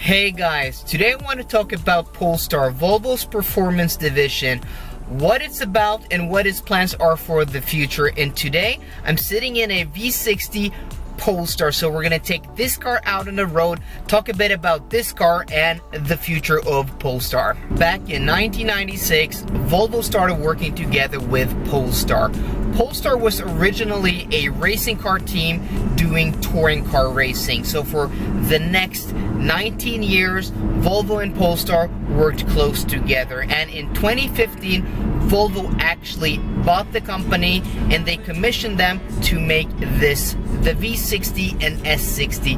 Hey guys, today I want to talk about Polestar, Volvo's performance division, what it's about and what its plans are for the future. And today I'm sitting in a V60 Polestar, so we're gonna take this car out on the road, talk a bit about this car and the future of Polestar. Back in 1996, Volvo started working together with Polestar. Polestar was originally a racing car team doing touring car racing. So for the next 19 years, Volvo and Polestar worked close together. And in 2015, Volvo actually bought the company and they commissioned them to make the V60 and S60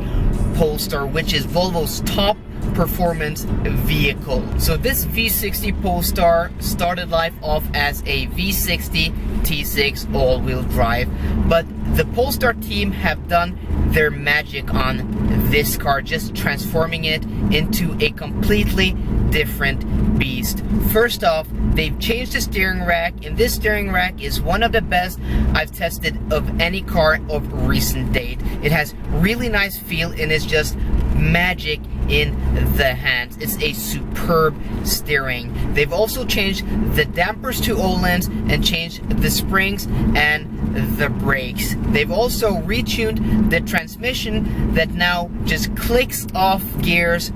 Polestar, which is Volvo's top performance vehicle. So this V60 Polestar started life off as a V60 T6 all-wheel drive, but the Polestar team have done their magic on this car, just transforming it into a completely different beast. First off, they've changed the steering rack, and this steering rack is one of the best I've tested of any car of recent date. It has really nice feel and it's just magic in the hands. It's a superb steering. They've also changed the dampers to Öhlins and changed the springs and the brakes. They've also retuned the transmission that now just clicks off gears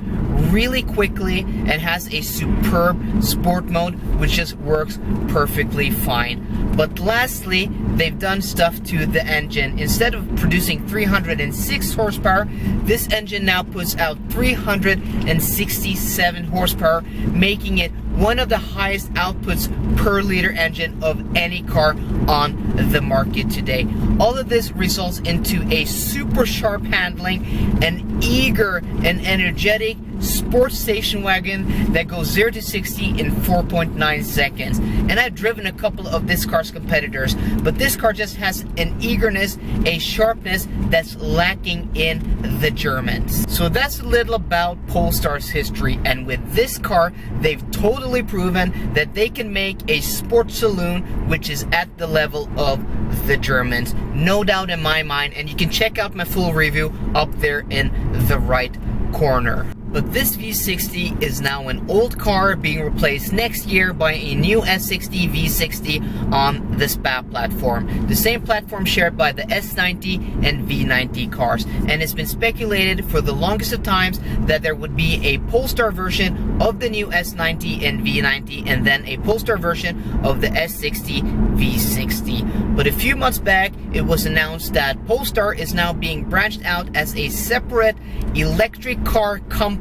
really quickly and has a superb sport mode which just works perfectly fine. But lastly, they've done stuff to the engine. Instead of producing 306 horsepower, this engine now puts out 367 horsepower, making it one of the highest outputs per liter engine of any car on the market today. All of this results into a super sharp handling, an eager and energetic sports station wagon that goes 0 to 60 in 4.9 seconds. And I've driven a couple of this car's competitors, but this car just has an eagerness, a sharpness that's lacking in the Germans. So that's a little about Polestar's history, and with this car they've totally proven that they can make a sports saloon which is at the level of the Germans, no doubt in my mind. And you can check out my full review up there in the right corner. But this V60 is now an old car being replaced next year by a new S60 V60 on the SPA platform, the same platform shared by the S90 and V90 cars. And it's been speculated for the longest of times that there would be a Polestar version of the new S90 and V90 and then a Polestar version of the S60 V60. But a few months back, it was announced that Polestar is now being branched out as a separate electric car company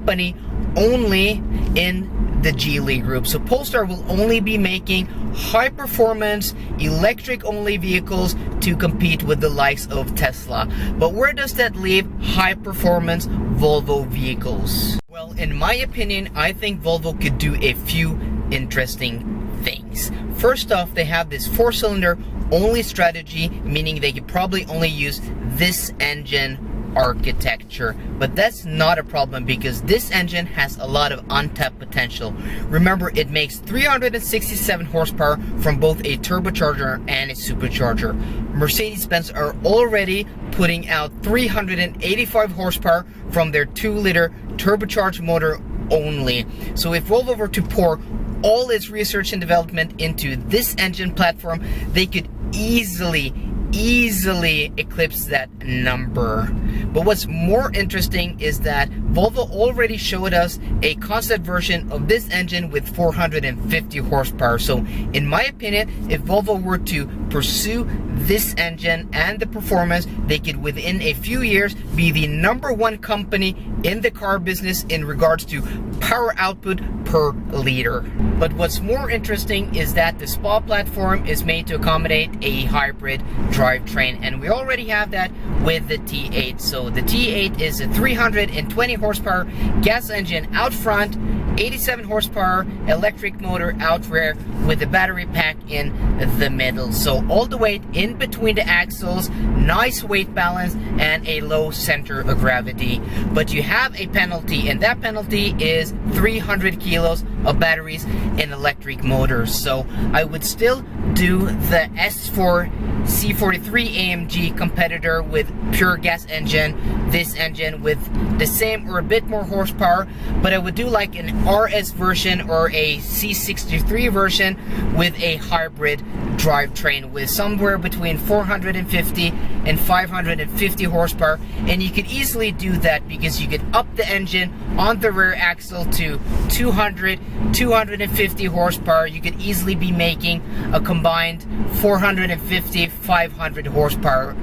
only in the Geely group. So Polestar will only be making high performance electric only vehicles to compete with the likes of Tesla. But where does that leave high performance Volvo vehicles? Well, in my opinion, I think Volvo could do a few interesting things. First off, they have this 4-cylinder only strategy, meaning they could probably only use this engine architecture, but that's not a problem because this engine has a lot of untapped potential. Remember, it makes 367 horsepower from both a turbocharger and a supercharger. Mercedes-Benz are already putting out 385 horsepower from their 2-liter turbocharged motor only. So if Volvo were to pour all its research and development into this engine platform, they could easily eclipse that number. But what's more interesting is that Volvo already showed us a concept version of this engine with 450 horsepower. So in my opinion, if Volvo were to pursue this engine and the performance, they could within a few years be the #1 company in the car business in regards to power output per liter. But what's more interesting is that the SPA platform is made to accommodate a hybrid drivetrain, and we already have that with the T8. So the T8 is a 320 horsepower gas engine out front, 87 horsepower electric motor out rear with the battery pack in the middle. So all the weight in between the axles, nice weight balance, and a low center of gravity. But you have a penalty, and that penalty is 300 kilos of batteries in electric motors. So I would still do the S4 C43 AMG competitor with pure gas engine, this engine with the same or a bit more horsepower, but I would do like an RS version or a C63 version with a hybrid drivetrain with somewhere between 450 and 550 horsepower. And you could easily do that because you could up the engine on the rear axle to 250 horsepower. You could easily be making a combined 450-500 horsepower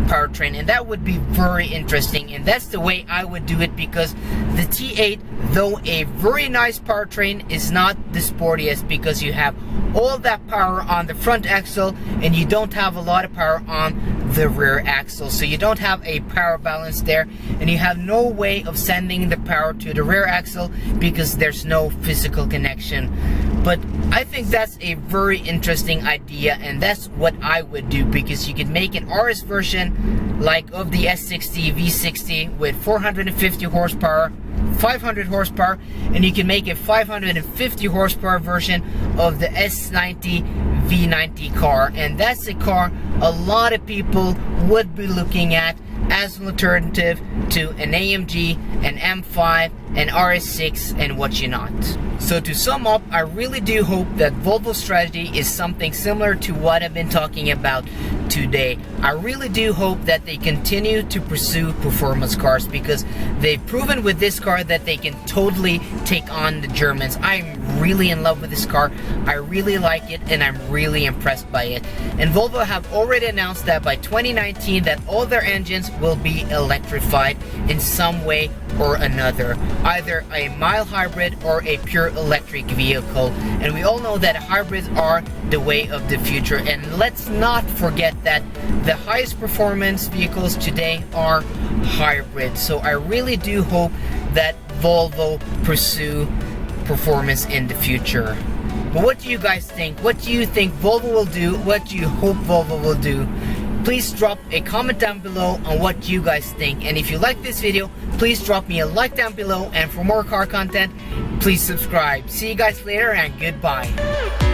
powertrain, and that would be very interesting. And that's the way I would do it, because the T8, though a very nice powertrain, is not the sportiest, because you have all that power on the front axle and you don't have a lot of power on the rear axle. So you don't have a power balance there, and you have no way of sending the power to the rear axle because there's no physical connection. But I think that's a very interesting idea, and that's what I would do, because you could make an RS version like of the S60 V60 with 450 horsepower, 500 horsepower, and you can make a 550 horsepower version of the S90 V90 car. And that's a car a lot of people would be looking at as an alternative to an AMG, an M5, an RS6, and what you not. So to sum up, I really do hope that Volvo's strategy is something similar to what I've been talking about today. I really do hope that they continue to pursue performance cars, because they've proven with this car that they can totally take on the Germans. I'm really in love with this car. I really like it, and I'm really impressed by it. And Volvo have already announced that by 2019 that all their engines will be electrified in some way or another, either a mild hybrid or a pure electric vehicle. And we all know that hybrids are the way of the future. And let's not forget that the highest performance vehicles today are hybrid. So I really do hope that Volvo pursue performance in the future. But what do you guys think? What do you think Volvo will do? What do you hope Volvo will do? Please drop a comment down below on what you guys think. And if you like this video, please drop me a like down below. And for more car content, please subscribe. See you guys later, and goodbye.